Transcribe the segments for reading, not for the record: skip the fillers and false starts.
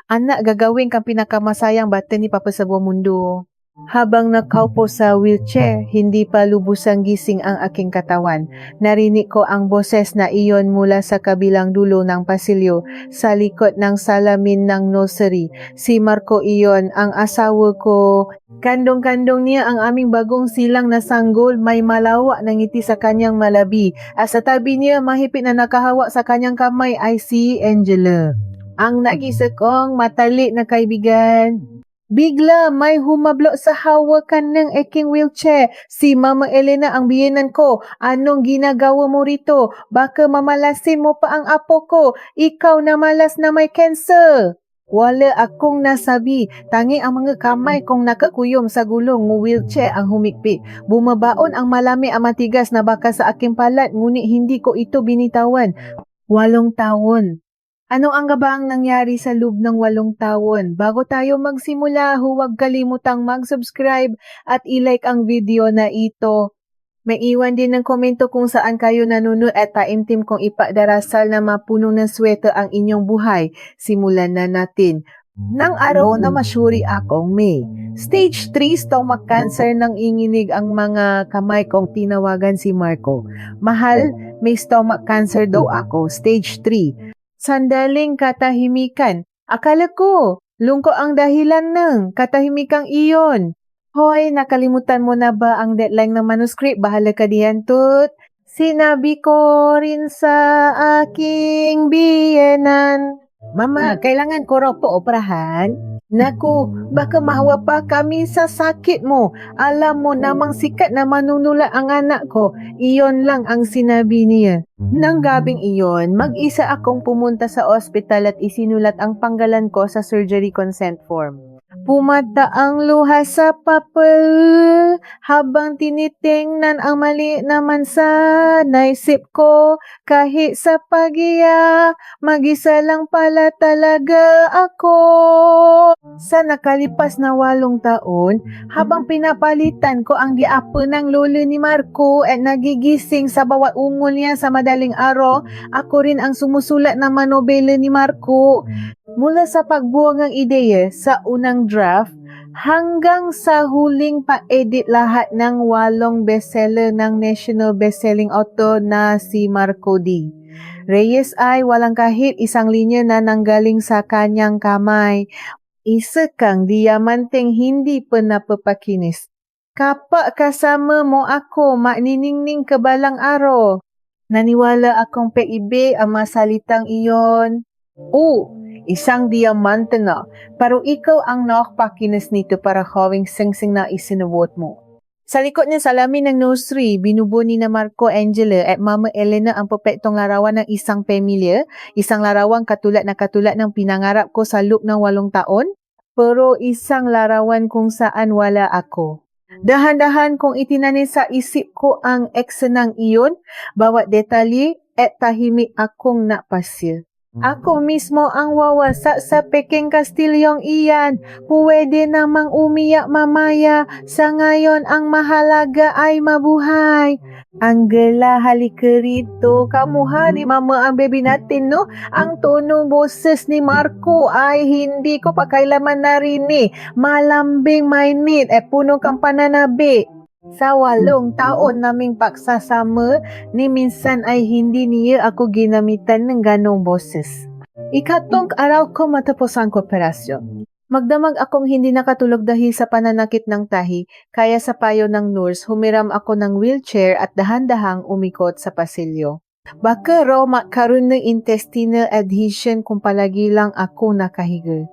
Anak gagawin kang pinakamasayang bata ni Papa sa buong mundo. Habang nakaupo sa wheelchair, hindi pa lubusang gising ang aking katawan. Narinig ko ang boses na iyon mula sa kabilang dulo ng pasilyo, sa likod ng salamin ng nursery. Si Marco iyon, ang asawa ko. Kandong-kandong niya ang aming bagong silang na sanggol, may malawak na ngiti sa kanyang malabi. At sa tabi niya, mahigpit na nakahawak sa kanyang kamay ay si Angela. Ang nag-isa kong matalik na kaibigan. Bigla may humablo sa hawakan ng aking wheelchair. Si Mama Elena ang biyenan ko. Anong ginagawa mo rito? Baka mamalasin mo pa ang apo ko. Ikaw na malas na may cancer. Wala akong nasabi. Tangi ang mga kamay kong nakakuyom sa gulong ng wheelchair ang humigpit. Bumabaon ang malami ang matigas na baka sa aking palat, ngunit hindi ko ito binitawan. 8 taon. Ano ang gabang nangyari sa loob ng 8 taon? Bago tayo magsimula, huwag kalimutang mag-subscribe at i-like ang video na ito. May iwan din ng komento kung saan kayo nanonood at taimtim kong ipadarasal na mapuno ng swerte ang inyong buhay. Simulan na natin. Nang araw na masyuri akong May. Stage 3 stomach cancer nang inginig ang mga kamay kong tinawagan si Marco. Mahal, may stomach cancer daw ako. Stage 3. Sandaling katahimikan. Akala ko, lungko ang dahilan ng katahimikang iyon. Hoy, nakalimutan mo na ba ang deadline ng manuscript? Bahala ka diyan, tut. Sinabi ko rin sa aking biyenan. Mama, kailangan ko raw po operahan? Naku, baka mahawa pa kami sa sakit mo. Alam mo namang sikat na manunula ang anak ko. Iyon lang ang sinabi niya. Nang gabing iyon, mag-isa akong pumunta sa ospital at isinulat ang panggalan ko sa surgery consent form. Pumata ang luha sa papel habang tinitingnan ang mali naman sa naisip ko. Kahit sa pagiya, mag-isa lang pala talaga ako. Sa nakalipas na 8 taon, habang pinapalitan ko ang diapo ng lolo ni Marco at nagigising sa bawat ungol niya sa madaling araw, ako rin ang sumusulat ng manobela ni Marco. Mula sa pagbuwag ng ideya sa unang draft hanggang sa huling pa-edit lahat ng 8 bestseller ng national bestselling author na si Marco D. Reyes ay walang kahit isang linya na nanggaling sa kanyang kamay. Isa kang diamanteng hindi pa napapakinis. Kapak kasama mo ako, maniningning kabalang araw. Naniwala akong PIB ang masalitang iyon. Isang diamante na, pero ikaw ang nakpakinis nito para kawing singsing na isinuwot mo. Sa likod ng salamin ng nursery, binubuo ni na Marco, Angela at Mama Elena ang perpektong larawan ng isang pamilya, isang larawan katulad ng pinangarap ko sa loob ng 8 taon, pero isang larawan kung saan wala ako. Dahan-dahan kong itinanim sa isip ko ang eksenang iyon, bawat detalye at tahimik akong napasil. Ako mismo ang wawasak sa Peking Kastilyong iyan. Pwede namang umiyak mamaya. Sa ngayon, ang mahalaga ay mabuhay. Angela, halika rito. Kamuha ni Mama ang baby natin, no? Ang tono boses ni Marco ay hindi ko pa kailaman narinig. Malambing, mainit, at punong kang pananabi. Sa 8 taon naming pagsasama, ni minsan ay hindi niya ako ginamitan ng ganong boses. Ikatlong araw ko matapos ang operasyon. Magdamag akong hindi nakatulog dahil sa pananakit ng tahi, kaya sa payo ng nurse, humiram ako ng wheelchair at dahan-dahang umikot sa pasilyo. Baka raw magkaroon ng intestinal adhesion kung palagi lang ako nakahiga.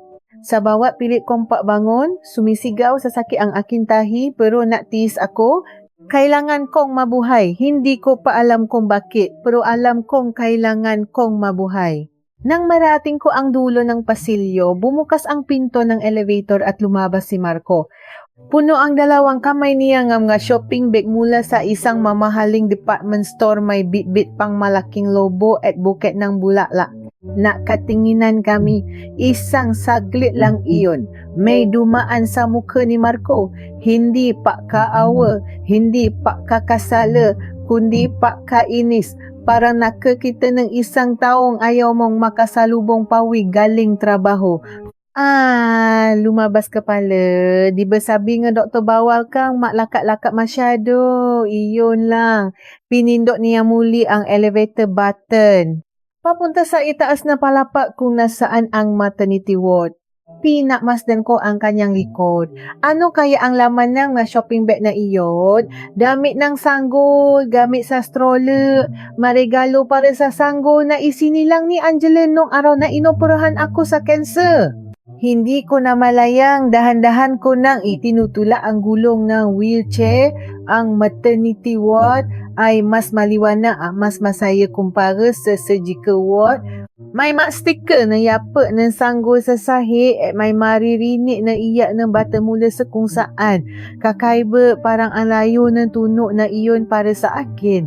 Sa bawat pilit kong pabangon, sumisigaw sa sakit ang aking tahi pero natiis ako. Kailangan kong mabuhay. Hindi ko pa alam kung bakit, pero alam kong kailangan kong mabuhay. Nang marating ko ang dulo ng pasilyo, bumukas ang pinto ng elevator at lumabas si Marco. Puno ang 2 kamay niya ng mga shopping bag mula sa isang mamahaling department store, may bit-bit pang malaking lobo at buket ng bulaklak. Nakatinginan kami, isang saglit lang iyon. May dumaan sa mukha ni Marco. Hindi pa kaawa, hindi pa kakasala, kundi pa kainis. Parang nakakita ng isang taong ayaw mong makasalubong pawi galing trabaho. Lumabas kepala. Di bersabi dengan Doktor Bawal kang mak lakak-lakak masyado. Iyon lang. Pinindok ni yang muli ang elevator button. Papunta sa itaas na palapak kung nasaan ang maternity ward. Pinakmasdan ko ang kanyang likod. Ano kaya ang laman ng mga shopping bag na iyon? Damit ng sanggol, gamit sa stroller, maregalo para sa sanggol na isinilang ni Angela nung araw na inoperahan ako sa cancer. Hindi ko na malayang dahan-dahan ko nang itinutula ang gulong ng wheelchair. Ang maternity ward ay mas maliwanag, mas masaya kumpara sa surgical ward. May mak stiker na yapa ng sanggol sa sahih at may maririnik na iyak ng bata mula sa kungsaan. Kakaiba parang ang layo ng tunok na iyon para sa akin.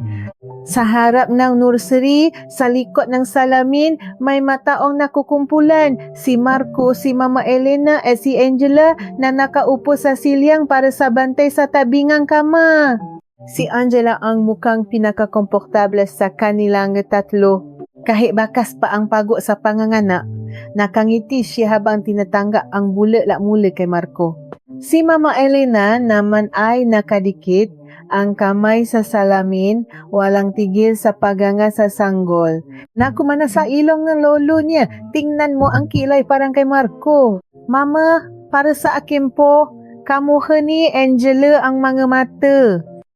Sa harap ng nursery, sa likod ng salamin, may mataong nakukumpulan. Si Marco, si Mama Elena at si Angela na nakaupo sa silyang para sa bantay sa tabingang kama. Si Angela ang mukhang pinakakomportable sa kanilang tatlo. Kahit bakas pa ang pagod sa panganganak, nakangiti siya habang tinatanggap ang bulat mula kay Marco. Si Mama Elena naman ay nakadikit ang kamay sa salamin, walang tigil sa paganga sa sanggol. Nakumana sa ilong ng lolo niya, tingnan mo ang kilay parang kay Marco. Mama, para sa akin po, kamuha ni Angela ang mga mata.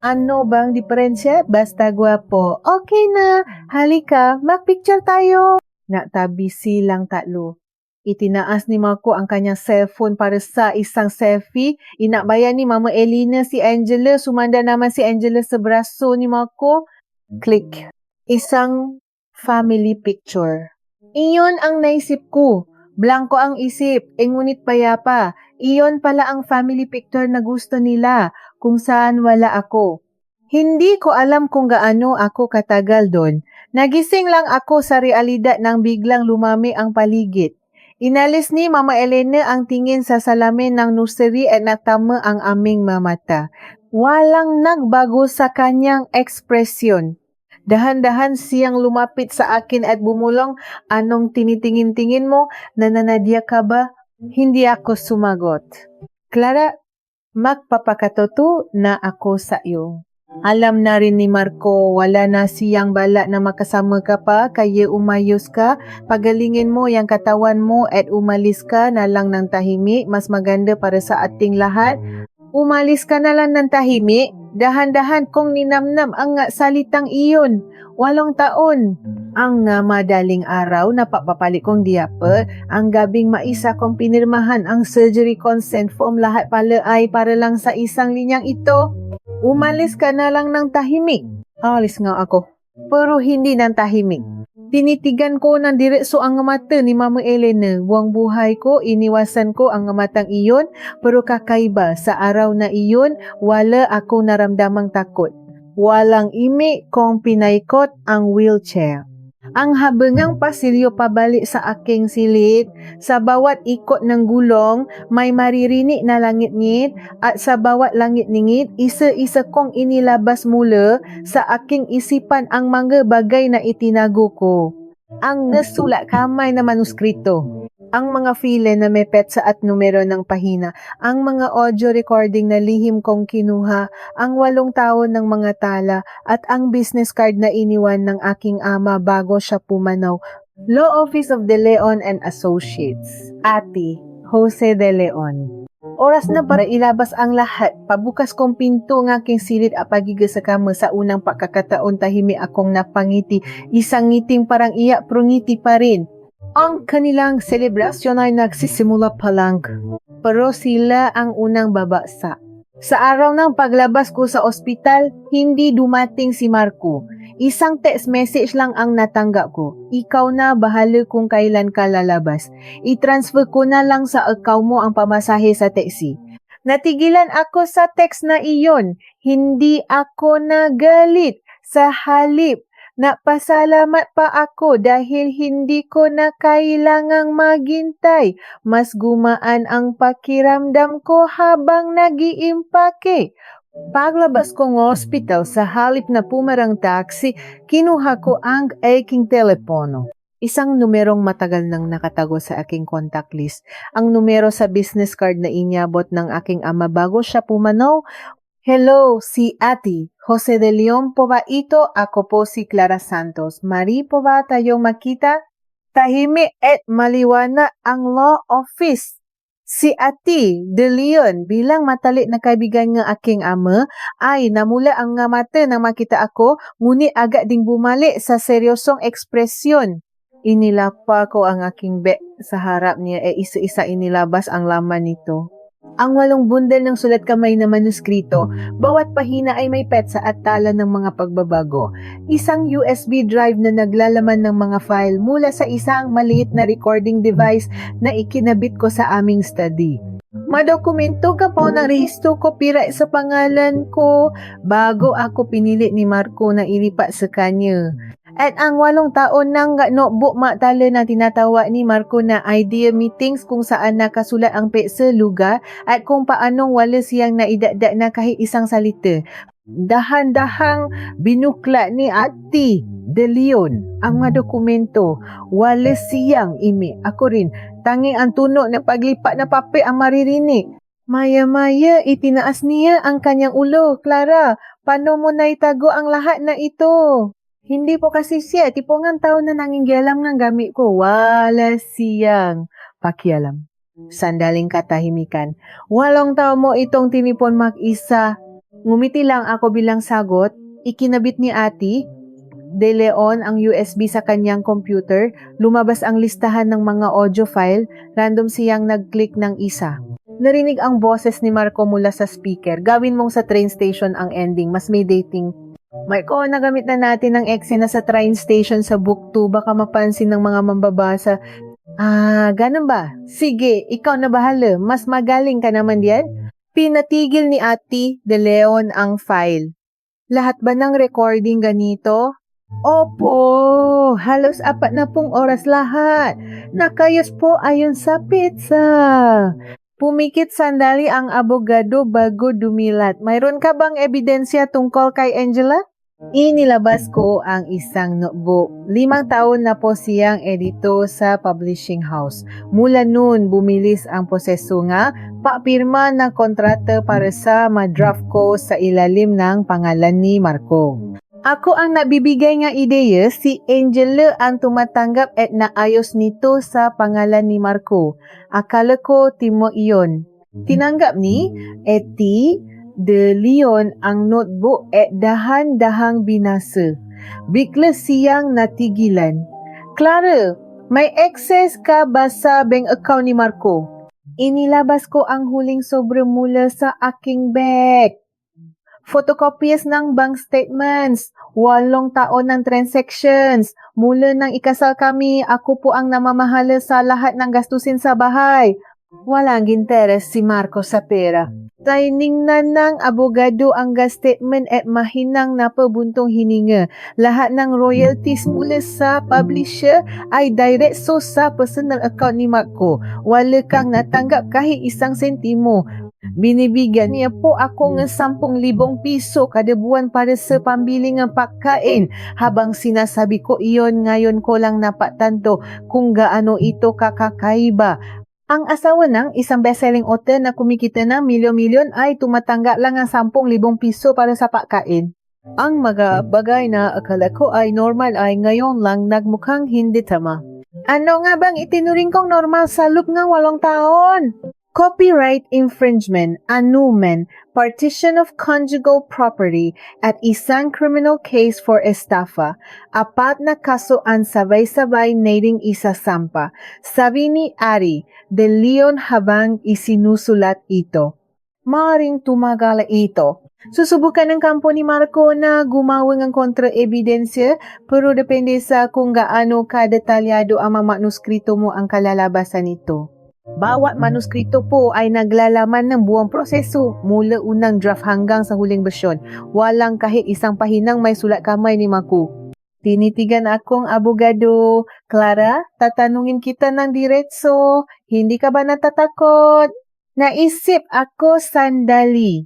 Ano bang diferensya? Basta gwapo. Okay na, halika, mag-picture tayo. Naktabi silang tatlo. Itinaas ni Marco ang kanyang cellphone para sa isang selfie. Inakbayan ni Mama Elena si Angela. Sumanda naman si Angela sa braso ni Marco. Click. Isang family picture. Iyon ang naisip ko. Blanco ang isip, ngunit payapa. Iyon pala ang family picture na gusto nila, kung saan wala ako. Hindi ko alam kung gaano ako katagal doon. Nagising lang ako sa realidad nang biglang lumami ang paligid. Inalis ni Mama Elena ang tingin sa salamin ng nursery at natama ang aming mamata. Walang nagbago sa kanyang ekspresyon. Dahan-dahan siyang lumapit sa akin at bumulong, anong tinitingin-tingin mo? Nananadya ka ba? Hindi ako sumagot. Clara, magpapakatoto na ako sa iyo. Alam na rin ni Marco, wala na siyang balak na makasama ka pa, kaya umayos ka, pagalingin mo yung katawan mo at umalis ka na lang ng tahimik, mas maganda para sa ating lahat. Umalis ka na lang ng tahimik, dahan-dahan kong ninamnam ang salitang iyon. 8 taon. Ang madaling araw na papapalik kong diapa, ang gabing maisa kong pinirmahan ang surgery consent form, lahat pala ay para lang sa isang linyang ito. Umalis ka na lang ng tahimik. Alis nga ako. Pero hindi ng tahimik. Tinitigan ko ng diretso ang mata ni Mama Elena. Buang buhay ko, iniwasan ko ang matang iyon, pero kakaiba sa araw na iyon, wala ako naramdamang takot. Walang imi kong pinaikot ang wheelchair. Ang habangang pasilyo pabalik sa aking silid, sa bawat ikot ng gulong, may maririnig na langit-ngit at sa bawat langit-ngit, isa-isa kong inilabas mula sa aking isipan ang mga bagay na itinago ko. Ang nasulat kamay na manuskrito, ang mga file na may petsa at numero ng pahina, ang mga audio recording na lihim kong kinuha, ang 8 taon ng mga tala, at ang business card na iniwan ng aking ama bago siya pumanaw. Law Office of De Leon and Associates. Ate, Jose De Leon. Oras na para ilabas ang lahat. Pabukas kong pinto ng aking silid at pagiga sa kama. Sa unang pagkakataon, tahimik akong napangiti. Isang ngiting parang iyak, pero ngiti pa rin. Ang kanilang selebrasyon ay nagsisimula pa lang, pero sila ang unang babasa. Sa araw ng paglabas ko sa ospital, hindi dumating si Marco. Isang text message lang ang natanggap ko. Ikaw na bahala kung kailan ka lalabas. I-transfer ko na lang sa account mo ang pamasahe sa taxi. Natigilan ako sa text na iyon. Hindi ako nagalit. Sa halip, napasalamat pa ako dahil hindi ko na kailangang maghintay. Mas gumaan ang pakiramdam ko habang nag-iimpake. Paglabas ko ng hospital, sa halip na pumarang taxi, kinuha ko ang aking telepono. Isang numerong matagal nang nakatago sa aking contact list. Ang numero sa business card na inyabot ng aking ama bago siya pumanaw. Hello, si Ati. Jose de Leon po ba ito? Ako po si Clara Santos. Mari po ba tayong makita? Tahimik at maliwanag ang law office. Si Ati de Leon bilang matalik na kaibigan ng aking ama ay namula ang nga mata nang makita ako ngunit agad ding bumalik sa seryosong ekspresyon. Inilapa ko ang aking bag sa harap niya isa-isa inilabas ang laman nito. Ang 8 bundel ng sulat kamay na manuskrito, bawat pahina ay may petsa at tala ng mga pagbabago. Isang USB drive na naglalaman ng mga file mula sa isang maliit na recording device na ikinabit ko sa aming study. Madokumento ka po ng rehistro copyright sa pangalan ko bago ako pinili ni Marco na ilipat sa kanya. At ang 8 taon ng notebook matala na tinatawa ni Marco na idea meetings kung saan nakasulat ang petsa lugar at kung paanong wala siyang naidagdag na kahit isang salita. Dahan-dahang binuklat ni Ati de Leon ang mga dokumento. Wala siyang imi. Ako rin, tanging ang tunog ng paglipat na papel ang maririnig. Maya-maya, itinaas niya ang kanyang ulo. Clara, paano mo naitago ang lahat na ito? Hindi po kasi siya, tipungan taon na nangingyalam ng gamit ko. Wala siyang pakialam. Sandaling katahimikan. 8 taon mo itong tinipon mag-isa. Ngumiti lang ako bilang sagot. Ikinabit ni Ati de Leon ang USB sa kanyang computer. Lumabas ang listahan ng mga audio file. Random siyang nag-click ng isa. Narinig ang boses ni Marco mula sa speaker. Gawin mong sa train station ang ending. Mas may dating. Marco, nagamit na natin ang eksena sa train station sa book 2. Baka mapansin ng mga mambabasa. Ganun ba? Sige, ikaw na bahala. Mas magaling ka naman diyan. Pinatigil ni Ati de Leon ang file. Lahat ba ng recording ganito? Opo, halos 40 oras lahat. Nakayos po ayon sa pizza. Pumikit sandali ang abogado bago dumilat. Mayroon ka bang ebidensya tungkol kay Angela? Inilabas ko ang isang notebook. 5 taon na po siyang edito sa publishing house. Mula noon, bumilis ang proseso nga, papirma ng kontrata para sa madraft ko sa ilalim ng pangalan ni Marco. Ako ang nabibigay nga ideya, si Angela ang tumatanggap at naayos nito sa pangalan ni Marco. Akala ko timo iyon. Tinanggap ni Ati de Leon ang notebook at dahan-dahang binasa. Bigla siyang natigilan. Clara, may access ka ba sa bank account ni Marco? Inilabas ko ang huling sobre mula sa aking bag. Photocopies ng bank statements, 8 taon ng transactions. Mula nang ikasal kami, ako po ang namamahala sa lahat ng gastusin sa bahay. Walang interes si Marco sa pera. Tiningnan ng abogado ang gas statement at mahinang napabuntong hininga. Lahat ng royalties mula sa publisher ay diretso sa personal account ni Marco. Wala kang natanggap kahit isang sentimo. Binibigyan niya po ako ng 10,000 piso kada buwan para sa pambili ng pagkain. Habang sinasabi ko iyon, ngayon ko lang napatanto kung gaano ito kakakaiba. Ang asawa ng isang best-selling author na kumikita ng milyon-milyon ay tumatanggap lang ng 10,000 piso para sa pagkain. Ang mga bagay na akala ko ay normal ay ngayon lang nagmukhang hindi tama. Ano nga bang itinuring kong normal sa loob ng 8 taon? Copyright infringement, annulment, partition of conjugal property, at isang criminal case for estafa. 4 na kasuan sabay-sabay na ring isasampa. Sabi ni Ari de Leon habang isinusulat ito. Maring tumagal ito. Susubukan ng kampo ni Marco na gumawa ng kontra-ebidensya pero depende sa kung gaano kadetalyado ang mga manuskrito mo ang kalalabasan nito. Bawat manuskrito po ay naglalaman ng buong proseso mula unang draft hanggang sa huling bersyon. Walang kahit isang pahinang may sulat kamay ni Marco. Tinitigan akong abogado. Clara, tatanungin kita ng diretso. Hindi ka ba natatakot? Naisip ako sandali.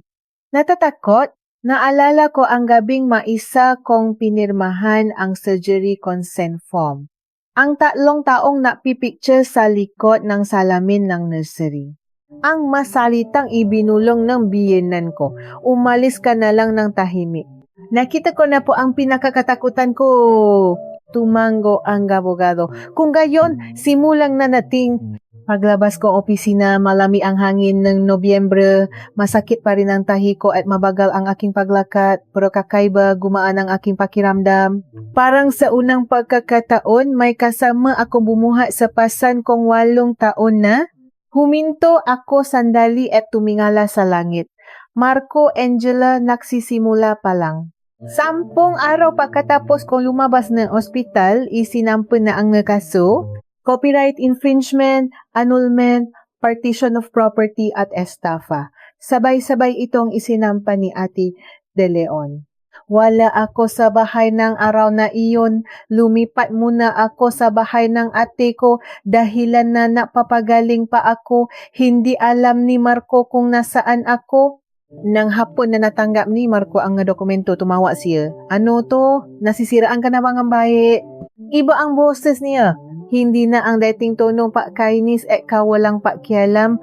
Natatakot? Naalala ko ang gabing maisa kong pinirmahan ang surgery consent form. Ang 3 taong napipicture sa likod ng salamin ng nursery. Ang masalitang ibinulong ng biyenan ko. Umalis ka na lang ng tahimik. Nakita ko na po ang pinakakatakutan ko. Tumango ang abogado. Kung gayon, simulang na nating paglabas ko opisina, malami ang hangin ng Nobyembre, masakit pa rin ang tahi ko at mabagal ang aking paglakad, pero kakaiba, gumaan ang aking pakiramdam. Parang sa unang pagkakataon, may kasama akong bumuhat sa pasan kong 8 taon na. Huminto ako sandali at tumingala sa langit. Marco, Angela, nagsisimula pa lang. 10 araw pagkatapos kong lumabas ng ospital, isinampan na ang kaso. Copyright infringement, annulment, partition of property at estafa. Sabay-sabay itong isinampa ni Ate De Leon. Wala ako sa bahay ng araw na iyon. Lumipat muna ako sa bahay ng ate ko dahilan na napapagaling pa ako. Hindi alam ni Marco kung nasaan ako. Nang hapon na natanggap ni Marco ang dokumento, tumawa siya. Ano to? Nasisiraan ka na bang ang bayi? Iba ang boses niya. Hindi na ang dating tonong pakainis at kawalang pakialam.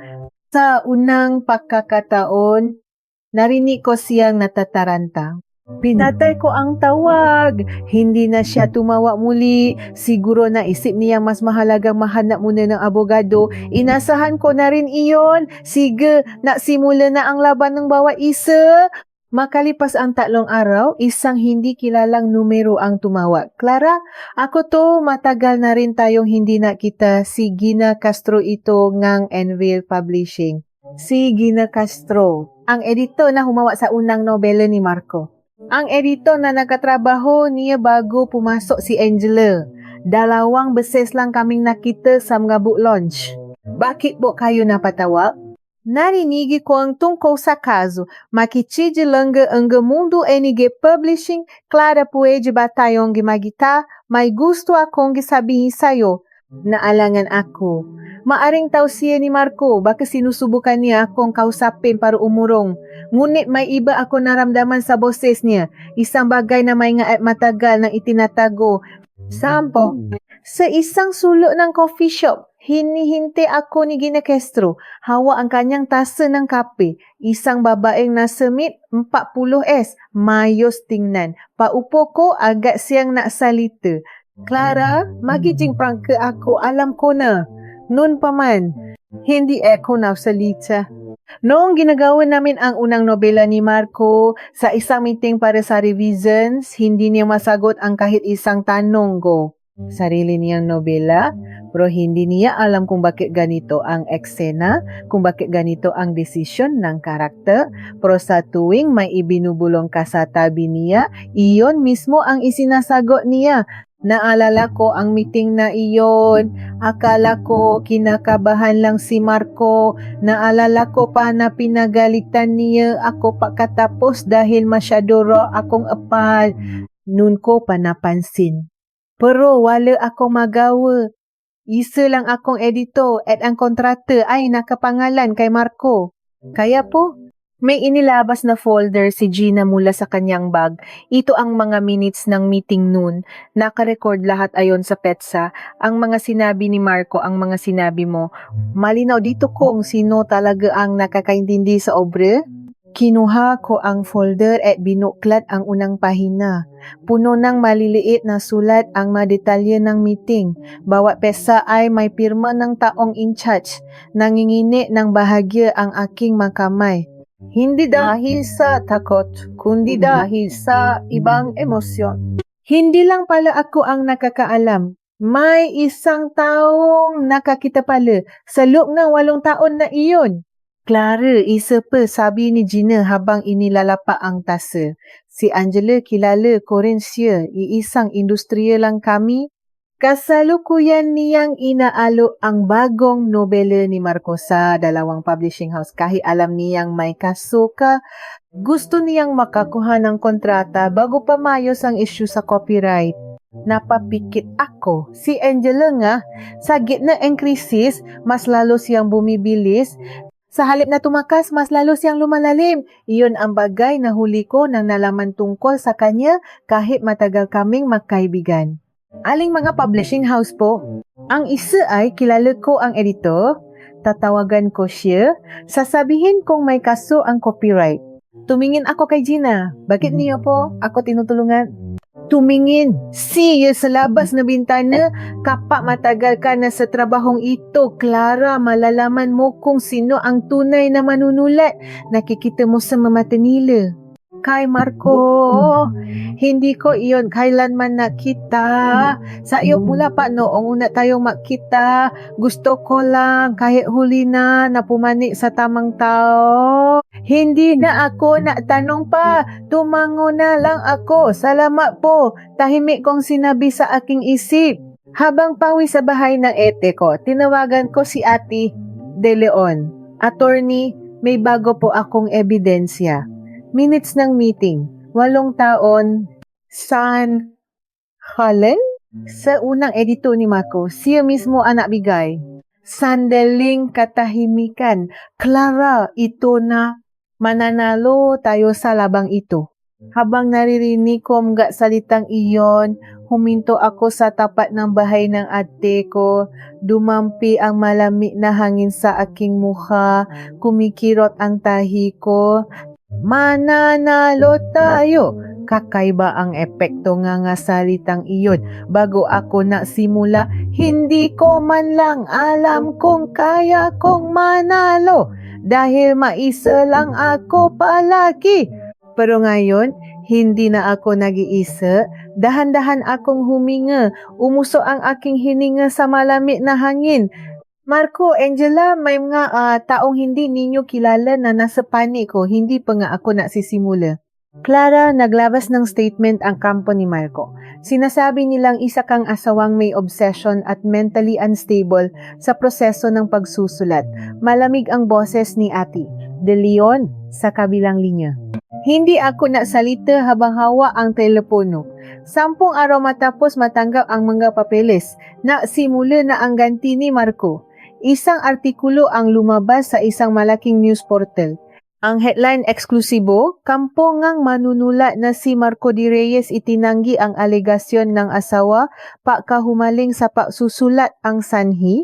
Sa unang pagkakataon, narinig ko siyang natataranta. Pinatay ko ang tawag. Hindi na siya tumawa muli. Siguro naisip niya mas mahalagang mahanap muna ng abogado. Inasahan ko na rin iyon. Sige, nagsimula na ang laban ng bawat isa. Makalipas ang 3 araw, isang hindi kilalang numero ang tumawag. Clara, ako to, matagal na rin tayong hindi nakita. Si Gina Castro ito ngang Envil Publishing. Si Gina Castro, ang editor na humawa sa unang nobela ni Marco. Ang editor na nakatrabaho niya bago pumasok si Angela. 2 beses lang kaming nakita sa mga book launch. Bakit po kayo napatawag? Narinig ko ang tungkol sa kaso. Makikijilanga ang mundo NG Publishing. Clara, pwede ba tayong gimagita? May gusto akong gisabihin sa'yo. Naalangan ako. Maaring tausiya ni Marco, baka sinusubukan niya akong kausapin para umurong. Ngunit may iba ako naramdaman sa boses niya. Isang bagay na may nga at matagal nang itinatago. Sampo, sa isang sulok ng coffee shop, hinihintay ako ni Gina Castro. Hawa ang kanyang tasa ng kape. Isang babaeng nasa mid 40s. Mayos tingnan. Paupo ko, agad siyang nasalita. Clara, magiging prangka ako. Alam ko na. Noon pa man, hindi ako nasalita. Noong ginagawa namin ang unang nobela ni Marco, sa isang meeting para sa revisions, hindi niya masagot ang kahit isang tanong ko. Sarili niyang nobela, pero hindi niya alam kung bakit ganito ang eksena, kung bakit ganito ang desisyon ng karakter, pero sa tuwing may ibinubulong ka sa tabi niya, iyon mismo ang isinasagot niya. Naalala ko ang meeting na iyon. Akala ko kinakabahan lang si Marco. Naalala ko pa na pinagalitan niya ako pagkatapos dahil masyado raw akong apal. Noon ko pa napansin. Pero wala akong magawa. Isa lang akong editor at ang kontrata ay nakapangalan kay Marco. Kaya po, may inilabas na folder si Gina mula sa kanyang bag. Ito ang mga minutes ng meeting noon. Nakarecord lahat ayon sa petsa. Ang mga sinabi ni Marco, ang mga sinabi mo. Malinaw dito kung sino talaga ang nakakaintindi sa obre. Kinuha ko ang folder at binuklat ang unang pahina. Puno ng maliliit na sulat ang mga detalye ng meeting. Bawat pesa ay may pirma ng taong in charge. Nangingini ng bahagya ang aking makamay. Hindi dahil sa takot, kundi dahil sa ibang emosyon. Hindi lang pala ako ang nakakaalam. May isang taong nakakita pala sa loob ng 8 taon na iyon. Clara, isa pa, sabi ni Gina habang inilalapa ang tasa. Si Angela kilala ko rin siya, iisang industriya lang kami. Kasalukuyan niyang inaalo ang bagong nobela ni Marco sa 2 publishing house. Kahit alam niyang may kaso ka, gusto niyang makakuha ng kontrata bago pa mayos ang issue sa copyright. Napapikit ako. Si Angela nga, sa gitna ng krisis, mas lalo siyang bumibilis. Sa halip na tumakas, mas lalo siyang lumalalim. Iyon ang bagay na huli ko nang nalaman tungkol sa kanya kahit matagal kaming magkaibigan. Aling mga publishing house po. Ang isa ay kilala ko ang editor, tatawagan ko siya, sasabihin kong may kaso ang copyright. Tumingin ako kay Gina. Bakit niyo po? Ako tinutulungan. Tumingin. Siya sa labas na bintana. Kapak matagal ka na sa trabahong ito. Clara, malalaman mo kung sino ang tunay na manunulat. Nakikita mo sa mata nila. Kay Marco, hindi ko iyon kailanman nakita. Sa iyo mula pa noong una tayong makita. Gusto ko lang kahit huli na napumani sa tamang tao. Hindi na ako natanong pa. Tumango na lang ako. Salamat po. Tahimik kong sinabi sa aking isip. Habang pawi sa bahay ng ete ko, tinawagan ko si Ate De Leon. Attorney, may bago po akong ebidensya. Minutes ng meeting. 8 taon. San Helen? Sa unang edito ni Marco, siya mismo ang nagbigay. Sandaling katahimikan. Clara, ito na. Mananalo tayo sa labang ito. Habang naririnig ko mga salitang iyon, huminto ako sa tapat ng bahay ng ate ko. Dumampi ang malamig na hangin sa aking mukha. Kumikirot ang tahi ko. Mananalo tayo. Kakaiba ang epekto nga salitang iyon. Bago ako nasimula, hindi ko man lang alam kung kaya kong manalo. Dahil maisa lang ako palagi. Pero ngayon, hindi na ako nag-iisa. Dahan-dahan akong huminga. Umuso ang aking hininga sa malamig na hangin. Marco, Angela, may mga taong hindi ninyo kilala na nasa panig ko. Hindi pa nga ako nasisimula. Clara, naglabas ng statement ang kampo ni Marco. Sinasabi nilang isa kang asawang may obsession at mentally unstable sa proseso ng pagsusulat. Malamig ang boses ni Ate De Leon sa kabilang linya. Hindi ako nasalita habang hawa ang telepono. 10 araw matapos matanggap ang mga papeles, nasimula na ang ganti ni Marco. Isang artikulo ang lumabas sa isang malaking news portal. Ang headline eksklusibo, kampongang manunulat na si Marco D. Reyes itinanggi ang alegasyon ng asawa pagkahumaling sa pagsusulat ang sanhi.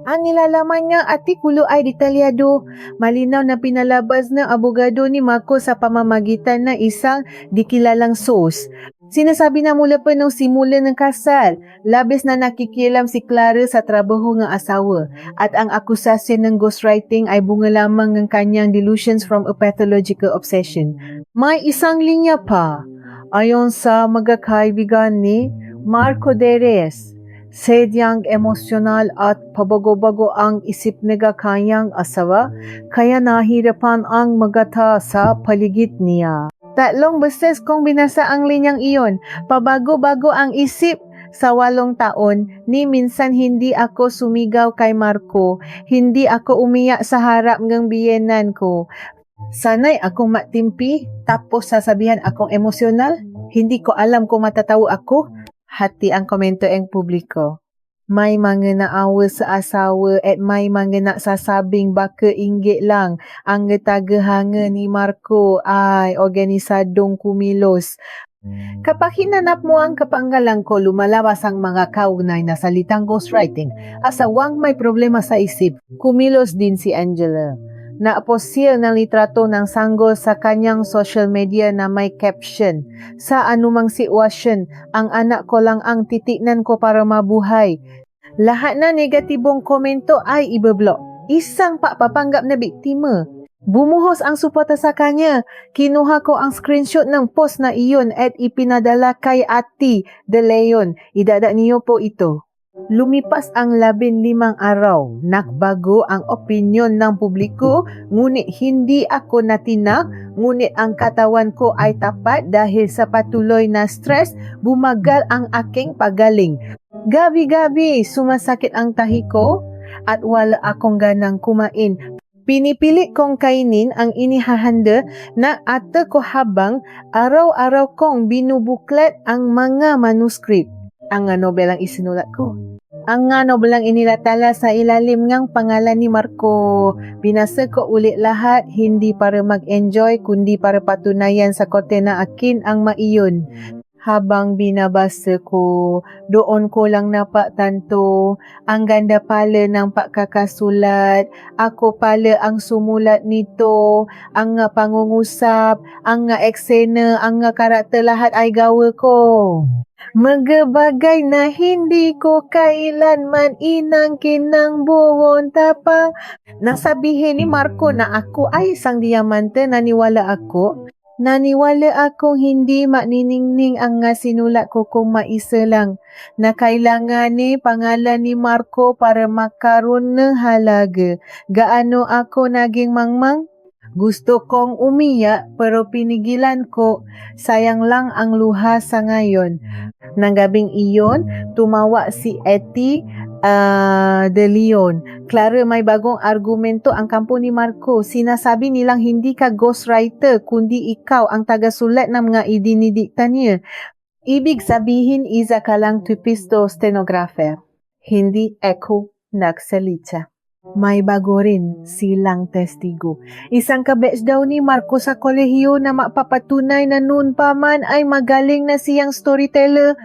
Ang nilalaman niyang artikulo ay detalyado. Malinaw na pinalabas ng abogado ni Marco sa pamamagitan ng isang dikilalang source. Sinasabi na mula pa nung simula ng kasal, labis na nakikialam si Clara sa trabaho ng asawa at ang akusasyon ng ghostwriting ay bunga lamang ng kanyang delusions from a pathological obsession. May isang linya pa. Ayon sa mga kaibigan ni Marco D. Reyes, sadyang emosyonal at pabago-bago ang isip ng kanyang asawa, kaya nahirapan ang magata sa paligid niya. 3 beses kong binasa ang linyang iyon. Pabago-bago ang isip. Sa 8 taon, ni minsan hindi ako sumigaw kay Marco. Hindi ako umiyak sa harap ng biyenan ko. Sanay akong matimpi, tapos sasabihan akong emosyonal. Hindi ko alam kung matatawa ako. Hati ang komento ng publiko. May mga naawa sa asawa at may mga nagsasabing baka inggit lang ang tagahanga ni Marco ay organisadong kumilos. Kapag hinanap mo ang kapanggalang ko, lumalabas ang mga kaugnay na salitang ghostwriting. Asawang may problema sa isip, kumilos din si Angela. Naaposil ng litrato ng sanggol sa kanyang social media na may caption, "Sa anumang sitwasyon, ang anak ko lang ang titignan ko para mabuhay." Lahat na negatibong komento ay ibablock. Isang papapanggap na biktima. Bumuhos ang suporta sa kanya. Kinuha ko ang screenshot ng post na iyon at ipinadala kay Ate De Leon. Idada niyo po ito. Lumipas ang 15 araw. Nagbago ang opinyon ng publiko, ngunit hindi ako natinak, ngunit ang katawan ko ay tapat dahil sa patuloy na stress, bumagal ang aking pagaling. Gabi-gabi, sumasakit ang tahi ko at wala akong ganang kumain. Pinipili kong kainin ang inihahanda na ate ko habang araw-araw kong binubuklat ang mga manuscript. Ang nobelang isinulat ko. Ang nobelang inilatala sa ilalim ng pangalan ni Marco. Binasa ko ulit lahat, hindi para mag-enjoy, kundi para patunayan sa kote na akin ang maiyon. Habang binabasa ko, doon ko lang napatanto, ang ganda pala ng pagkakasulat. Ako pala ang sumulat nito, ang nga pangungusap, ang nga eksena, ang nga karakter lahat ay gawa ko. Magabagay na hindi ko kailanman inangkin ng buwon tapang. Nasabihin ni Marco na ako ay isang diamante, naniwala ako. Naniwala akong hindi maniningning ang nga sinulat ko kung maisa lang na kailangan ni pangalan ni Marco para makaroon ng halaga. Gaano ako naging mangmang? Gusto kong umiyak pero pinigilan ko. Sayang lang ang luha sa ngayon. Nang gabing iyon, tumawa si Etty de Leon. Klaro, may bagong argumento ang kampo ni Marco. Sinasabi nilang hindi ka ghostwriter, kundi ikaw ang tagasulat ng mga idinidikta niya. Ibig sabihin, isa ka lang typisto stenographer. Hindi ako nagsalita. May bago rin silang testigo. Isang kabatch daw ni Marco sa kolehiyo na mapapatunay na noon pa man ay magaling na siyang storyteller.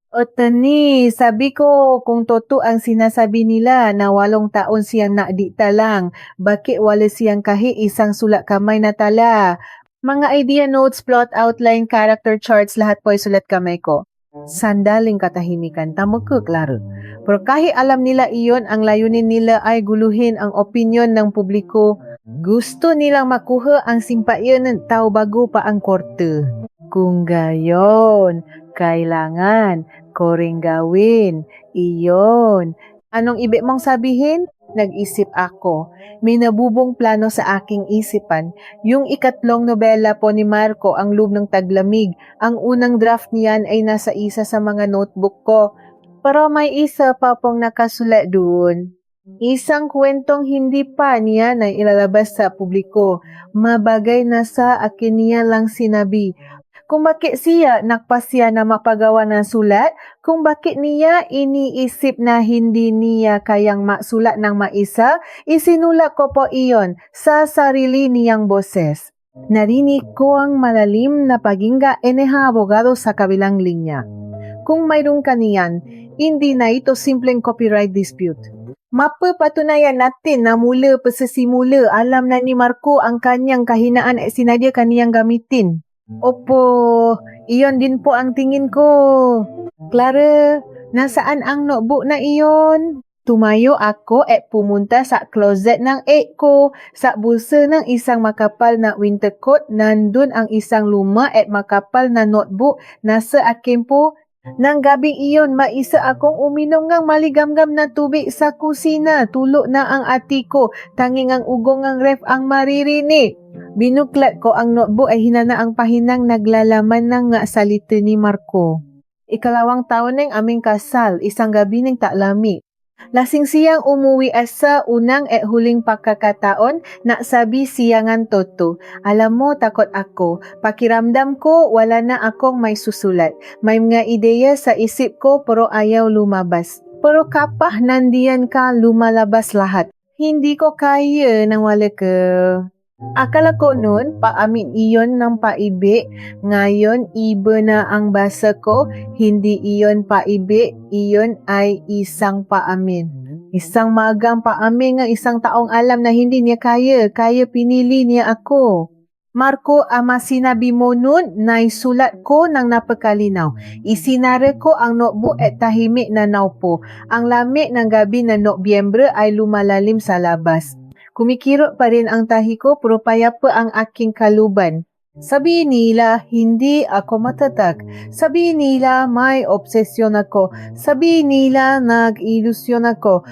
O tani, sabi ko kung totoo ang sinasabi nila na 8 taon siyang nakdikta lang, bakit wala siyang kahit isang sulat kamay na tala? Mga idea notes, plot outline, character charts, lahat po ay sulat kamay ko. Sandaling katahimikan, tamo ko, klaro. Pero kahit alam nila iyon, ang layunin nila ay guluhin ang opinyon ng publiko. Gusto nilang makuha ang simpayan ng tao bago pa ang korte. Kung gayon, kailangan ko ring gawin. Iyon. Anong ibig mong sabihin? Nag-isip ako. May nabubong plano sa aking isipan. Yung ikatlong nobela po ni Marco, Ang Loob ng Taglamig. Ang unang draft niyan ay nasa isa sa mga notebook ko. Pero may isa pa pong nakasulat doon. Isang kwentong hindi pa niya na ilalabas sa publiko. Mabagay na sa akin niya lang sinabi. Kung bakit siya nagpasya na mapagawa ng sulat, kung bakit niya iniisip na hindi niya kayang masulat ng maisa, isinulat ko po iyon sa sarili niyang boses. Narinig ko ang malalim na paghinga ng abogado sa kabilang linya. Kung mayroong kaniyan, hindi na ito simpleng copyright dispute. Mapapatunayan natin na mula pa sa simula, alam na ni Marco ang kanyang kahinaan at sinadya kaniyang gamitin. Opo, iyon din po ang tingin ko. Clara, nasaan ang notebook na iyon? Tumayo ako at pumunta sa closet ng egg ko. Sa bulsa ng isang makapal na winter coat, nandun ang isang luma at makapal na notebook. Nasa akin po. Nang gabing iyon, maisa akong uminom ng maligamgam na tubig sa kusina. Tulo na ang ati ko. Tanging ang ugong ng ref ang maririnig. Binuklat ko ang notebook ay hinana ang pahinang naglalaman ng nga salita ni Marco. 2 taon ng aming kasal, isang gabi ng taklami. Lasing siyang umuwi sa unang at huling pagkakataon na sabi siya ngang toto. Alam mo, takot ako. Pakiramdam ko, wala na akong may susulat. May mga ideya sa isip ko pero ayaw lumabas. Pero kapah nandiyan ka, lumalabas lahat. Hindi ko kaya nang wala ka. Akala ko noon, paamin iyon ng paibi. Ngayon, iba na ang basa ko. Hindi iyon paibi, iyon ay isang paamin. Isang magang paamin ng isang taong alam na hindi niya kaya. Kaya pinili niya ako. Marco, ama sinabi mo noon, naisulat ko ng napakalinaw. Isinara ko ang notebook at tahimik na naupo. Ang lamig ng gabi na Nobyembre ay lumalalim sa labas. Kumikirot pa rin ang tahi ko, pero payapa ang aking kaluban. Sabihin nila, hindi ako matatag. Sabihin nila, may obsesyon ako. Sabihin nila, nag-ilusyon ako.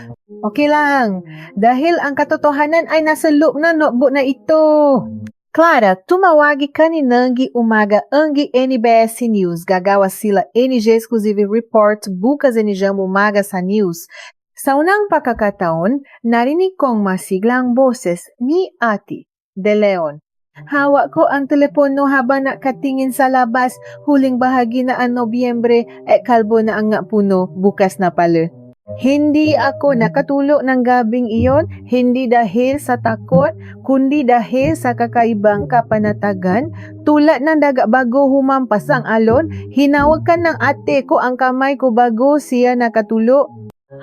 Okay lang, dahil ang katotohanan ay nasa loob na notebook na ito. Clara, tumawagi kanina ng umaga ang NBS News. Gagawa sila NG Exclusive Report bukas NG umaga sa news. Sa unang pagkakataon, narinig kong masiglang boses ni Ate De Leon. Hawak ko ang telepono habang nakatingin sa labas, huling bahagi na ang Nobyembre at kalbo na ang nga puno, bukas na pala. Hindi ako nakatulog ng gabing iyon, hindi dahil sa takot, kundi dahil sa kakaibang kapanatagan. Tulad ng daga bago humampas ang alon, hinawakan ng ate ko ang kamay ko bago siya nakatulog.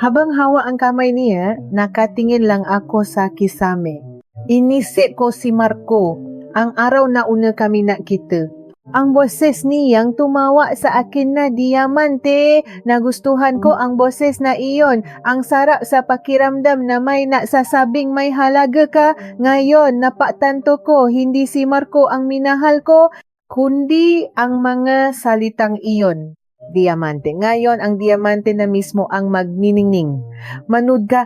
Habang hawa ang kamay niya, nakatingin lang ako sa kisame. Inisip ko si Marco, ang araw na una kami nakita. Ang boses niyang tumawa sa akin na diamante. Nagustuhan ko ang boses na iyon. Ang sarap sa pakiramdam na may nagsasabing may halaga ka. Ngayon, napatanto ko, hindi si Marco ang minahal ko, kundi ang mga salitang iyon. Diamante. Ngayon, ang diamante na mismo ang magniningning. Manood ka.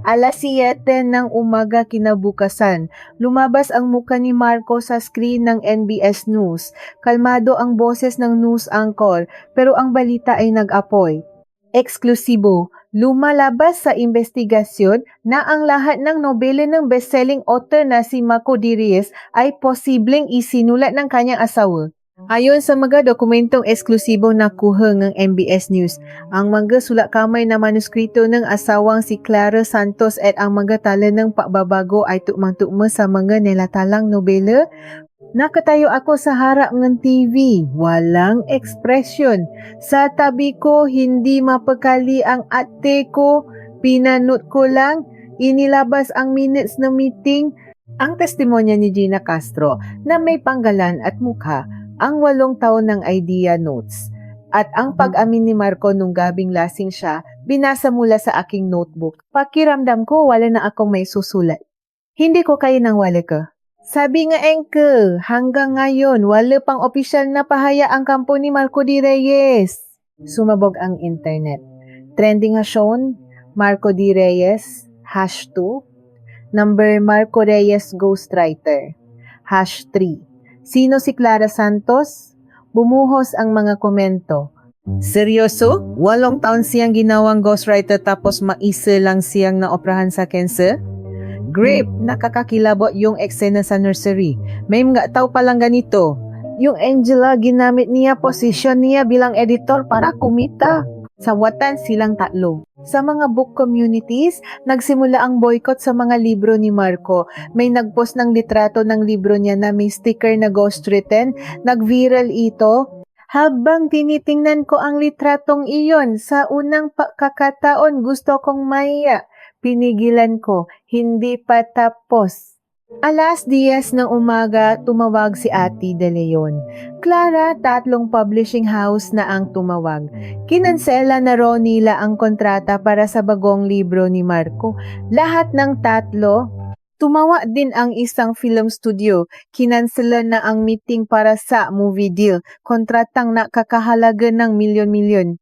Alas 7 ng umaga kinabukasan, lumabas ang muka ni Marco sa screen ng NBS News. Kalmado ang boses ng news anchor, pero ang balita ay nag-apoy. Eksklusibo, lumalabas sa investigasyon na ang lahat ng nobela ng bestselling author na si Marco D. Reyes ay posibleng isinulat ng kanyang asawa. Ayon sa mga dokumentong eksklusibong nakuha ng MBS News, ang mga sulat kamay na manuskrito ng asawang si Clara Santos at ang mga tala ng pagbabago ay tukmang-tukma sa mga nilatalang nobela. Nakatayo ako sa harap ng TV, walang ekspresyon. Sa tabi ko, hindi mapakali ang ate ko, pinanot ko lang, inilabas ang minutes ng meeting. Ang testimonya ni Gina Castro na may panggalan at mukha, ang 8 taon ng idea notes. At ang pag-amin ni Marco nung gabing lasing siya, binasa mula sa aking notebook. Pakiramdam ko wala na akong may susulat. Hindi ko kaya nang wala ka. Sabi nga Enkel, hanggang ngayon wala pang opisyal na pahaya ang kampo ni Marco D. Reyes. Sumabog ang internet. Trending ha shown, Marco D. Reyes, #2. Number Marco Reyes Ghostwriter, #3. Sino si Clara Santos? Bumuhos ang mga komento. Seryoso? 8 taon siyang ginawang ghostwriter tapos maisa lang siyang naoprahan sa cancer? Grape, nakakakilabot yung eksena sa nursery. May mga tao palang ganito. Yung Angela, ginamit niya posisyon niya bilang editor para kumita. Sawatan silang 3. Sa mga book communities, nagsimula ang boycott sa mga libro ni Marco. May nagpost ng litrato ng libro niya na may sticker na ghostwritten. Nag-viral ito. Habang tinitingnan ko ang litratong iyon, sa unang pagkakataon gusto kong maiya. Pinigilan ko, hindi pa tapos. Alas 10 ng umaga, tumawag si Ate De Leon. Clara, 3 publishing house na ang tumawag. Kinansela na raw nila ang kontrata para sa bagong libro ni Marco. Lahat ng 3, tumawa din ang isang film studio. Kinansela na ang meeting para sa movie deal. Kontratang nakakahalaga ng milyon-milyon.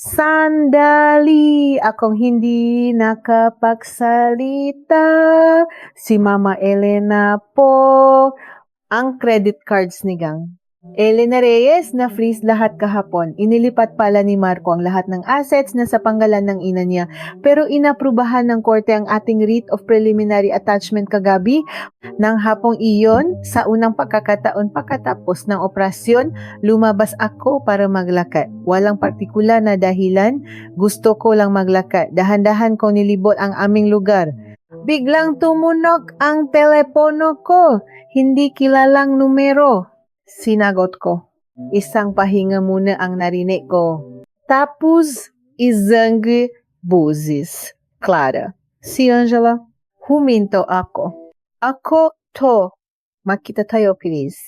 Sandali, akong hindi nakapagsalita. Si Mama Elena po. Ang credit cards ni Gang. Elena Reyes na freeze lahat kahapon. Inilipat pala ni Marco ang lahat ng assets na sa panggalan ng ina niya. Pero inaprubahan ng korte ang ating writ of preliminary attachment kagabi. Nang hapong iyon, sa unang pagkakataon pagkatapos ng operasyon, lumabas ako para maglakad. Walang partikular na dahilan, gusto ko lang maglakad. Dahan-dahan ko nilibot ang aming lugar. Biglang tumunog ang telepono ko. Hindi kilalang numero. Sinagot ko. Isang pahinga muna ang narinig ko. Tapos, isang boses. Clara. Si Angela. Huminto ako. Ako to. Makita tayo, please.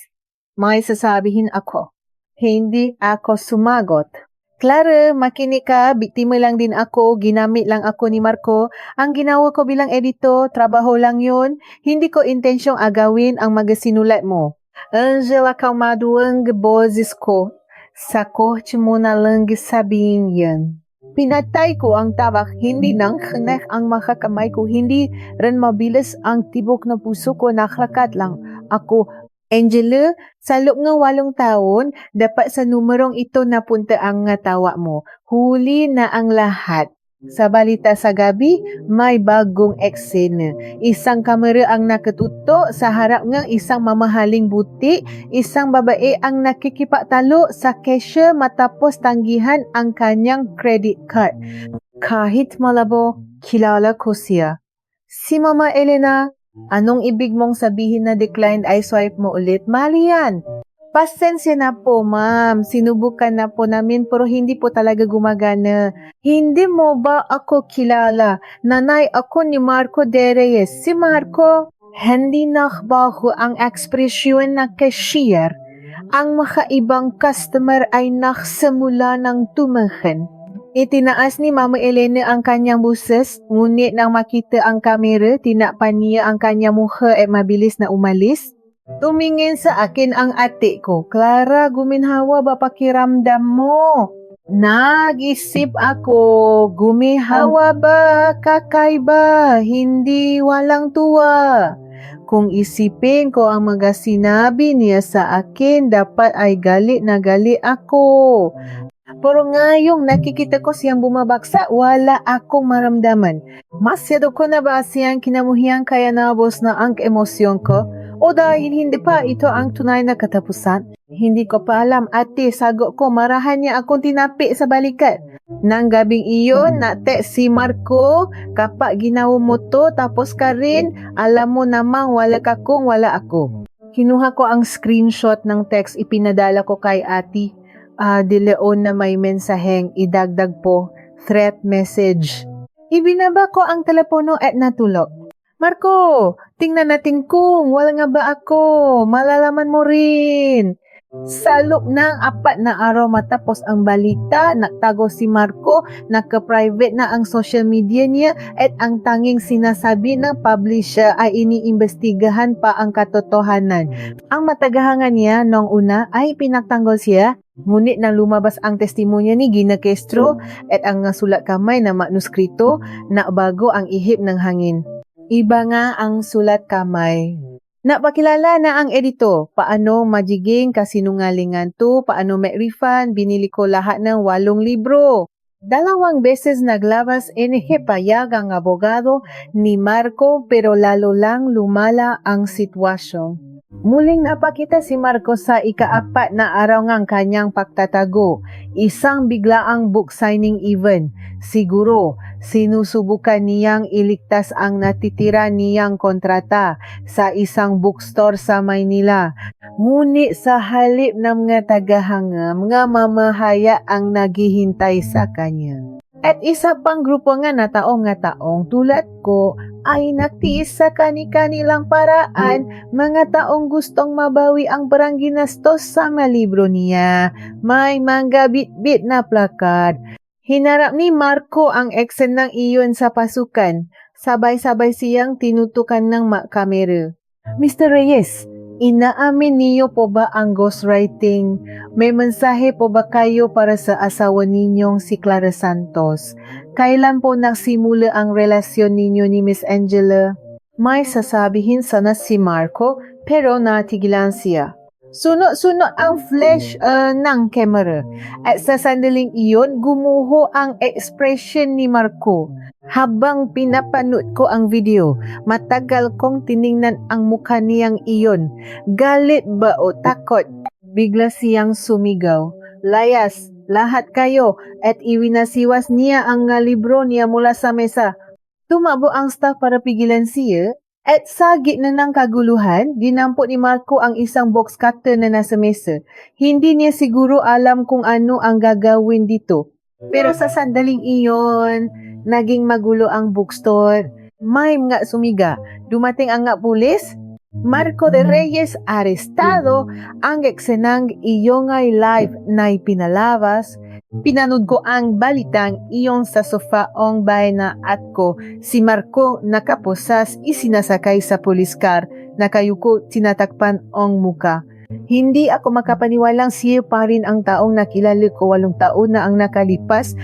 May sasabihin ako. Hindi ako sumagot. Clara, makinig ka. Biktima lang din ako. Ginamit lang ako ni Marco. Ang ginawa ko bilang editor, trabaho lang yun. Hindi ko intensyong agawin ang magasinulat mo. Angela, kalmado ang boses ko. Sa korte mo na lang sabihin yan. Pinatay ko ang tabak, hindi nang khanek ang mga kamay ko, hindi rin mabilis ang tibok na puso ko, naklakat lang ako. Angela, sa loob ng 8 taon, dapat sa numerong ito napunta ang tawa mo. Huli na ang lahat. Sa balita sa gabi, may bagong eksena. Isang kamera ang nakatuto sa harap ng isang mamahaling butik. Isang babae ang nakikipagtalo sa cashier matapos tanggihan ang kanyang credit card. Kahit malabo, kilala ko siya. Si Mama Elena, anong ibig mong sabihin na declined i-swipe mo ulit? Mali yan. Pasensya na po, ma'am. Sinubukan na po namin pero hindi po talaga gumagana. Hindi mo ba ako kilala? Nanay ako ni Marco de Reyes. Si Marco, hindi nakbaho ang ekspresyon ng cashier. Ang makaibang customer ay naksimula ng tumahan. Itinaas ni Mama Elena ang kanyang buses, ngunit nang makita ang kamera, tinakpan niya ang kanyang mukha at mabilis na umalis. Tumingin sa akin ang ate ko. Clara, guminhawa ba pakiramdam mo? Nag-isip ako, gumihawa ba, kakaiba, hindi walang tuwa. Kung isipin ko ang mga sinabi niya sa akin, dapat ay galit na galit ako. Pero ngayong nakikita ko siyang bumabaksa, wala akong maramdaman. Masyado ko na ba siyang kinamuhian kaya nabos na ang emosyon ko? O dahil hindi pa ito ang tunay na katapusan? Hindi ko pa alam, ate, sagot ko, marahan niya akong tinapi sa balikat. Nang gabing iyon, na-text si Marco, kapag ginawa mo to, tapos ka rin, alam mo namang wala ka kung wala ako. Kinuha ko ang screenshot ng text, ipinadala ko kay ate. De Leon na may mensaheng idagdag po, threat message. Ibinaba ko ang telepono at natulog. Marco, tingnan natin kung wala nga ba ako. Malalaman mo rin. Sa loob ng 4 na araw matapos ang balita, nagtago si Marco, naka-private na ang social media niya at ang tanging sinasabi ng publisher ay iniimbestigahan pa ang katotohanan. Ang matagahangan niya noong una ay pinagtanggol siya, ngunit nang lumabas ang testimonya ni Gina Castro at ang sulat kamay na manuskrito, nabago ang ihip ng hangin. Iba nga ang sulat kamay. Napakilala na ang edito. Paano magiging kasinungalingan to? Paano may refund? Binili ko lahat ng 8 libro. 2 beses naglabas inihipayag ang abogado ni Marco pero lalo lang lumala ang sitwasyon. Muling napakita si Marco sa ika-4 na araw ng kanyang pagtatago. Isang biglaang book signing event. Siguro, sinusubukan niyang iligtas ang natitira niyang kontrata sa isang bookstore sa Maynila. Ngunit sa halip ng mga tagahanga, mga mamahaya ang naghihintay sa kanya. At isa pang grupo nga na taong tulad ko ay nagtiis sa kani-kanilang paraan, mga taong gustong mabawi ang barang ginastos sa mga libro niya. May mga bit-bit na plakad. Hinarap ni Marco ang eksena ng iyon sa pasukan. Sabay-sabay siyang tinutukan ng kamera. Mr. Reyes, inaamin niyo po ba ang ghostwriting? May mensahe po ba kayo para sa asawa ninyong si Clara Santos? Kailan po nagsimula ang relasyon ninyo ni Miss Angela? May sasabihin sana si Marco pero natigilan siya. Sunod-sunod ang flash ng camera at sa sandaling iyon gumuho ang expression ni Marco. Habang pinapanood ko ang video, matagal kong tiningnan ang mukha niyang iyon. Galit ba o takot? Bigla siyang sumigaw. Layas, lahat kayo, at iwinasiwas niya ang libro niya mula sa mesa. Tumabo ang staff para pigilan siya. At sa gitna ng kaguluhan, dinampot ni Marco ang isang box cutter na nasa mesa. Hindi niya siguro alam kung ano ang gagawin dito. Pero sa sandaling iyon, naging magulo ang bookstore. May mga sumiga. Dumating ang nga pulis. Marco de Reyes arestado. Ang eksenang iyong ay live na ipinalabas. Pinanood ko ang balitang iyon sa sofa ong bahay na at ko. Si Marco nakaposas isinasakay sa police car. Nakayuko tinatakpan ang muka. Hindi ako makapaniwalang siya pa rin ang taong nakilala ko 8 taon na ang nakalipas.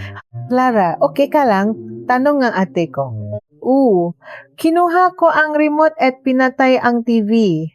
Clara, okay ka lang? Tanong ng ate ko. Kinuha ko ang remote at pinatay ang TV.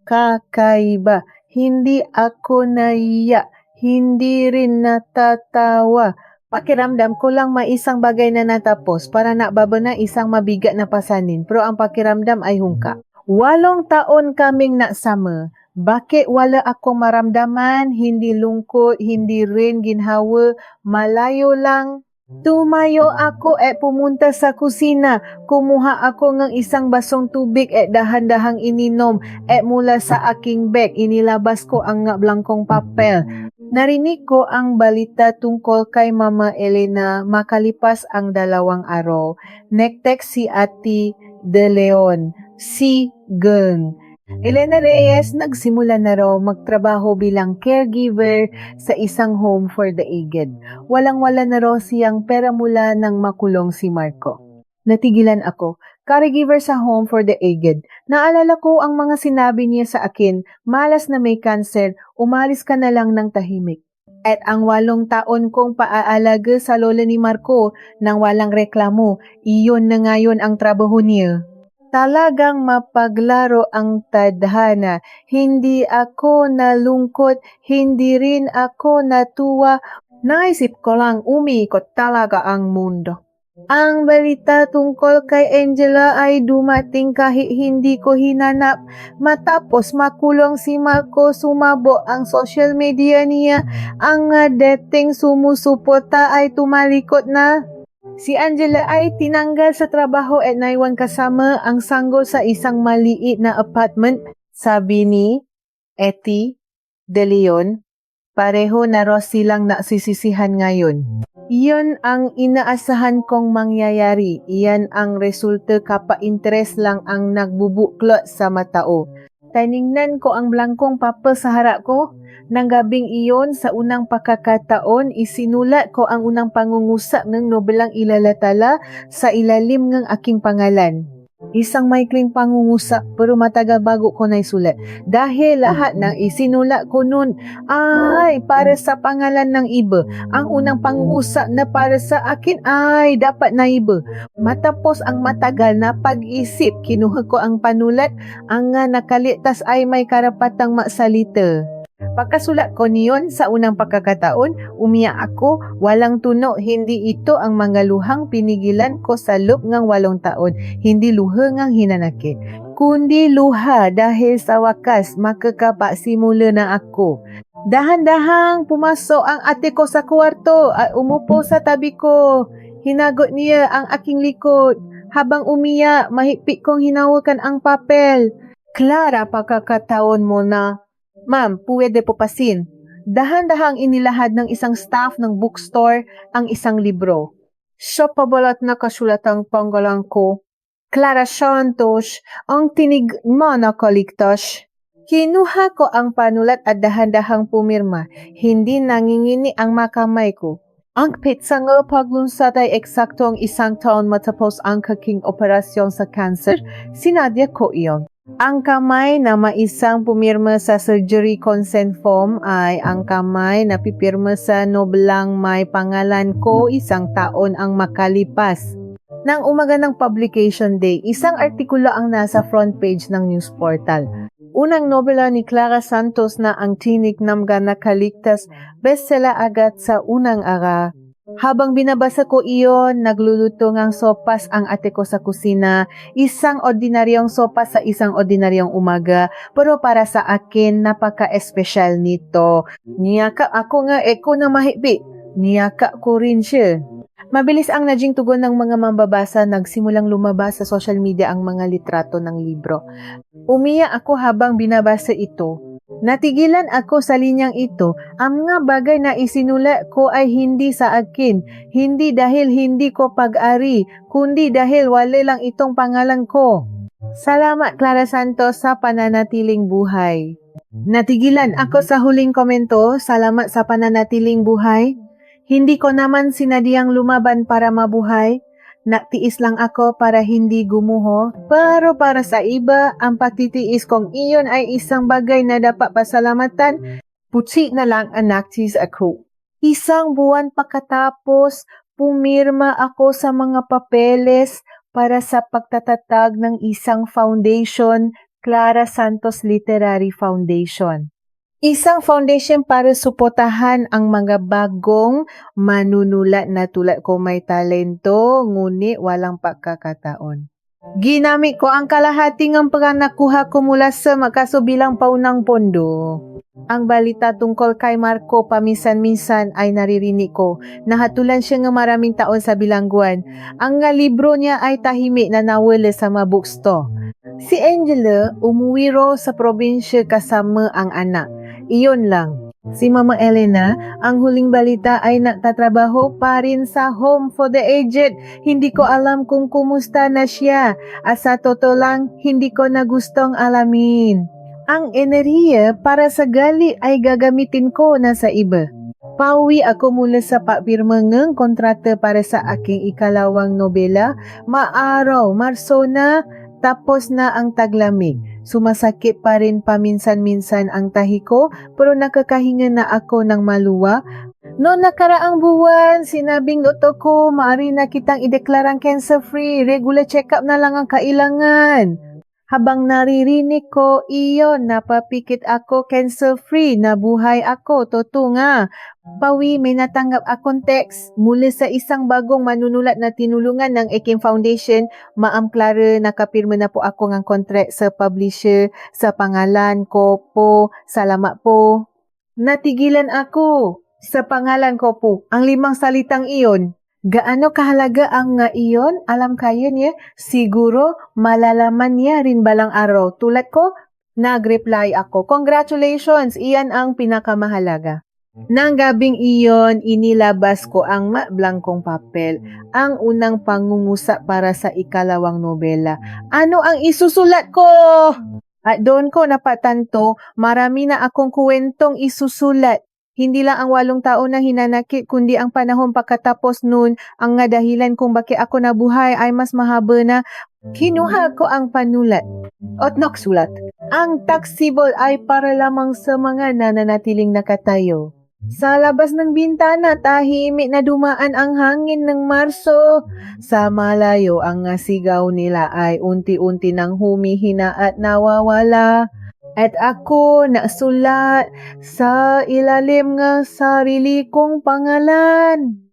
Kakaiba. Hindi ako naiya. Hindi rin natatawa. Pakiramdam ko lang may isang bagay na natapos para nakbaba na isang mabigat na pasanin pero ang pakiramdam ay hungka. 8 taon kaming naksama. Bakit wala akong maramdaman, hindi lungkot, hindi rin ginhawa, malayo lang. Tumayo ako at pumunta sa kusina. Kumuha ako ng isang basong tubig at dahan-dahang ininom at mula sa aking bag inilabas ko ang nga blangkong papel. Narinig ko ang balita tungkol kay Mama Elena makalipas ang 2 araw. Nektek si Ate De Leon, si Geng. Elena Reyes nagsimula na raw magtrabaho bilang caregiver sa isang home for the aged. Walang-wala na raw siyang pera mula nang makulong si Marco. Natigilan ako. Caregiver sa home for the aged. Naalala ko ang mga sinabi niya sa akin, malas na may cancer, umalis ka na lang ng tahimik. At ang 8 taon kong paaalaga sa lola ni Marco nang walang reklamo, iyon na ngayon ang trabaho niya. Talagang mapaglaro ang tadhana. Hindi ako nalungkot, hindi rin ako natuwa. Naisip ko lang umiikot talaga ang mundo. Ang balita tungkol kay Angela ay dumating kahit hindi ko hinanap. Matapos makulong si Marco, sumabo ang social media niya. Ang dating sumusuporta ay tumalikod na. Si Angela ay tinanggal sa trabaho at naiwan kasama ang sanggol sa isang maliit na apartment, sabi ni Ate De Leon. Pareho na raw silang nagsisisihan ngayon. Iyon ang inaasahan kong mangyayari. Iyan ang resulta kapag interes lang ang nagbubuklot sa matao. Tiningnan ko ang blangkong papel sa harap ko. Nang gabing iyon, sa unang pagkakataon, isinulat ko ang unang pangungusap ng nobelang ilalatala sa ilalim ng aking pangalan. Isang maikling pangungusap pero matagal bago ko naisulat. Dahil lahat ng isinulat ko noon ay para sa pangalan ng iba. Ang unang pangungusap na para sa akin ay dapat na iba. Matapos ang matagal na pag-isip, kinuha ko ang panulat. Ang nakalitas ay may karapatang magsalita. Pagkasulat ko niyon sa unang pagkakataon, umiyak ako, walang tuno, hindi ito ang mga luhang pinigilan ko sa loob ng 8 taon, hindi luha ng hinanakit, kundi luha dahil sa wakas makakapagsimula na ako. Dahan-dahang pumasok ang ate ko sa kwarto at umupo sa tabi ko. Hinagot niya ang aking likod. Habang umiyak, mahigpit kong hinawakan ang papel. Clara, pagkakataon mo na. Ma'am, pwede po pasin. Dahan-dahang inilahad ng isang staff ng bookstore ang isang libro. Sa pabalat na kasulatang panggalan ko, Clara Santos, ang tinig mo nakaligtas. Kinuha ko ang panulat at dahan-dahang pumirma. Hindi nangingini ang makamay ko. Ang pitsa nga paglunsad ay eksaktong 1 taon matapos ang kaking operasyon sa cancer. Sinadya ko iyon. Ang kamay na maisang pumirma sa surgery consent form ay ang kamay na pipirma sa nobelang may pangalan ko 1 taon ang makalipas. Nang umaga ng publication day, isang artikulo ang nasa front page ng news portal. Unang nobela ni Clara Santos na ang tinig ng nakaligtas, bestseller agad sa unang araw. Habang binabasa ko iyon, nagluluto ng sopas ang ate ko sa kusina. Isang ordinaryong sopas sa isang ordinaryong umaga, pero para sa akin, napaka-espesyal nito. Niyaka ako nga eko na mahigpit. Niyaka ko rin siya. Mabilis ang naging tugon ng mga mambabasa, nagsimulang lumabas sa social media ang mga litrato ng libro. Umiyak ako habang binabasa ito. Natigilan ako sa linyang ito. Ang mga bagay na isinulat ko ay hindi sa akin. Hindi dahil hindi ko pag-ari, kundi dahil wala lang itong pangalan ko. Salamat Clara Santos sa pananatiling buhay. Natigilan ako sa huling komento. Salamat sa pananatiling buhay. Hindi ko naman sinadyang lumaban para mabuhay. Nagtiis lang ako para hindi gumuho. Pero para sa iba, ang pagtitiis kong iyon ay isang bagay na dapat pasalamatan. Puti na lang ang nagtiis ako. 1 buwan pagkatapos, pumirma ako sa mga papeles para sa pagtatatag ng isang foundation, Clara Santos Literary Foundation. Isang foundation para suportahan ang mga bagong manunulat na tulad ko may talento, ngunit walang pagkakataon. Ginamit ko ang kalahati ng perang nakuha ko mula sa makasubilang paunang pondo. Ang balita tungkol kay Marco paminsan-minsan ay naririnig ko. Nahatulan siya ng maraming taon sa bilangguan. Ang nga libro niya ay tahimik na nawala sa mga bookstore. Si Angela umuwi ro sa probinsya kasama ang anak. Iyon lang. Si Mama Elena, ang huling balita ay nagtatrabaho pa rin sa Home for the Aged. Hindi ko alam kung kumusta na siya. At sa totoo lang, hindi ko na gustong alamin. Ang enerhiya para sa gali ay gagamitin ko na sa iba. Pauwi ako mula sa pagpirma ng kontrata para sa aking ikalawang nobela. Maaraw, Marso na, tapos na ang taglamig. Sumasakit pa rin paminsan-minsan ang tahi ko, pero nakakahinga na ako ng maluwa. Noong nakaraang buwan, sinabing doktor ko, maaari na kitang ideklarang cancer-free. Regular check-up na lang ang kailangan. Habang naririnig ko, iyon, napapikit ako cancer-free, nabuhay ako, totoo nga. Pawi, may natanggap akong text mula sa isang bagong manunulat na tinulungan ng Aking Foundation. Ma'am Clara, nakapirma na po ako ng contract sa publisher sa pangalan ko po. Salamat po. Natigilan ako sa pangalan ko po. Ang 5 salitang iyon. Gaano kahalaga ang nga iyon? Alam kayo niya? Siguro malalaman niya rin balang araw. Tulad ko, nag-reply ako. Congratulations! Iyan ang pinakamahalaga. Nang gabing iyon, inilabas ko ang blankong papel, ang unang pangungusap para sa ikalawang nobela. Ano ang isusulat ko? At doon ko napatanto, marami na akong kwentong isusulat. Hindi lang ang 8 taon na hinanakit, kundi ang panahon pagkatapos nun, ang nga dahilan kung bakit ako nabuhay ay mas mahaba na. Kinuha ko ang panulat at naksulat. Ang taksibol ay para lamang sa mga nananatiling nakatayo. Sa labas ng bintana, tahimik na dumaan ang hangin ng Marso. Sa malayo, ang nga sigaw nila ay unti-unti nang humihina at nawawala. At ako nasulat sa ilalim ng sarili kong pangalan.